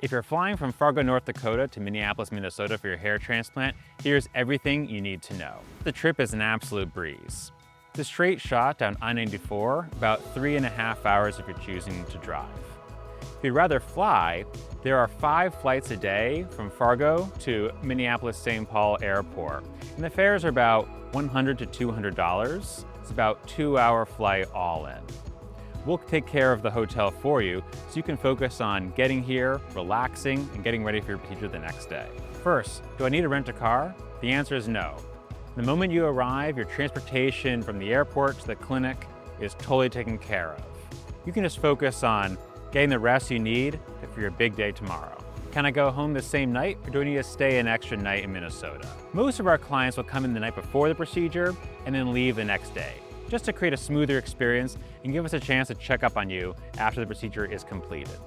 If you're flying from Fargo, North Dakota to Minneapolis, Minnesota for your hair transplant, here's everything you need to know. The trip is an absolute breeze. It's a straight shot down I-94, about 3.5 hours if you're choosing to drive. If you'd rather fly, there are 5 flights a day from Fargo to Minneapolis-St. Paul Airport. And the fares are about $100 to $200. It's about a 2-hour flight all in. We'll take care of the hotel for you so you can focus on getting here, relaxing, and getting ready for your procedure the next day. First, do I need to rent a car? The answer is no. The moment you arrive, your transportation from the airport to the clinic is totally taken care of. You can just focus on getting the rest you need for your big day tomorrow. Can I go home the same night, or do I need to stay an extra night in Minnesota? Most of our clients will come in the night before the procedure and then leave the next day, just to create a smoother experience and give us a chance to check up on you after the procedure is completed.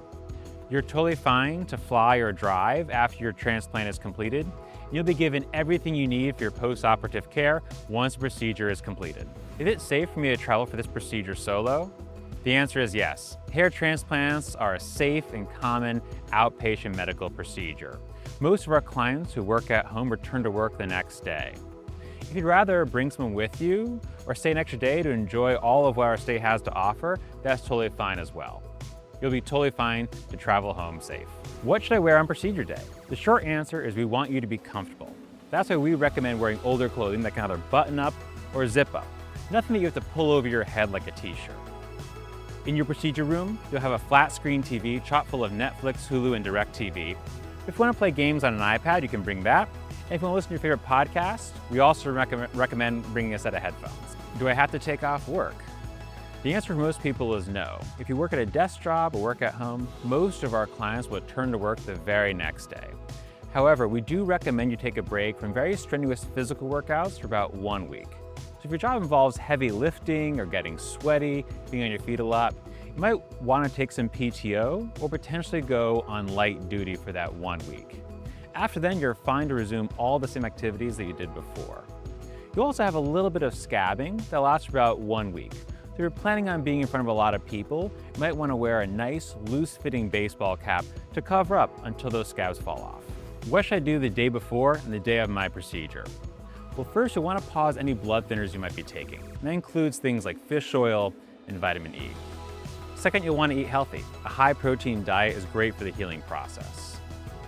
You're totally fine to fly or drive after your transplant is completed. You'll be given everything you need for your post-operative care once the procedure is completed. Is it safe for me to travel for this procedure solo? The answer is yes. Hair transplants are a safe and common outpatient medical procedure. Most of our clients who work at home return to work the next day. If you'd rather bring someone with you or stay an extra day to enjoy all of what our state has to offer, that's totally fine as well. You'll be totally fine to travel home safe. What should I wear on procedure day? The short answer is we want you to be comfortable. That's why we recommend wearing older clothing that can either button up or zip up. Nothing that you have to pull over your head like a t-shirt. In your procedure room, you'll have a flat screen TV chock full of Netflix, Hulu, and DirecTV. If you want to play games on an iPad, you can bring that. And if you want to listen to your favorite podcast, we also recommend bringing a set of headphones. Do I have to take off work? The answer for most people is no. If you work at a desk job or work at home, most of our clients will return to work the very next day. However, we do recommend you take a break from very strenuous physical workouts for about 1 week. So if your job involves heavy lifting or getting sweaty, being on your feet a lot, you might want to take some PTO or potentially go on light duty for that 1 week. After then, you're fine to resume all the same activities that you did before. You also have a little bit of scabbing that lasts for about 1 week. So if you're planning on being in front of a lot of people, you might want to wear a nice, loose-fitting baseball cap to cover up until those scabs fall off. What should I do the day before and the day of my procedure? Well, first you'll want to pause any blood thinners you might be taking. And that includes things like fish oil and vitamin E. Second, you'll want to eat healthy. A high-protein diet is great for the healing process.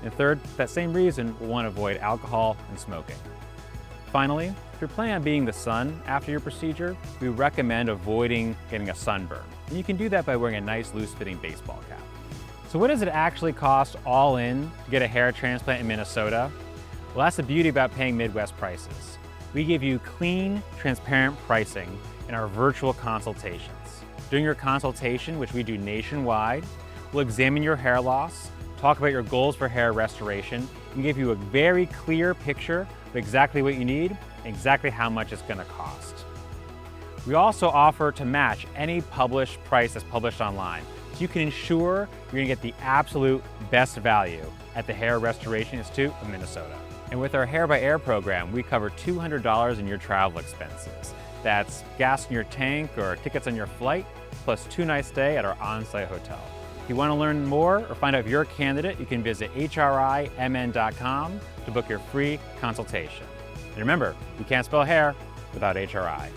And third, for that same reason, we'll want to avoid alcohol and smoking. Finally, if you're planning on being in the sun after your procedure, we recommend avoiding getting a sunburn. And you can do that by wearing a nice loose-fitting baseball cap. So what does it actually cost all in to get a hair transplant in Minnesota? Well, that's the beauty about paying Midwest prices. We give you clean, transparent pricing in our virtual consultations. During your consultation, which we do nationwide, we'll examine your hair loss, talk about your goals for hair restoration, and give you a very clear picture of exactly what you need and exactly how much it's going to cost. We also offer to match any published price that's published online, so you can ensure you're going to get the absolute best value at the Hair Restoration Institute of Minnesota. And with our Hair by Air program, we cover $200 in your travel expenses. That's gas in your tank or tickets on your flight, plus 2 nights stay at our on-site hotel. If you want to learn more or find out if you're a candidate, you can visit hrimn.com to book your free consultation. And remember, you can't spell hair without HRI.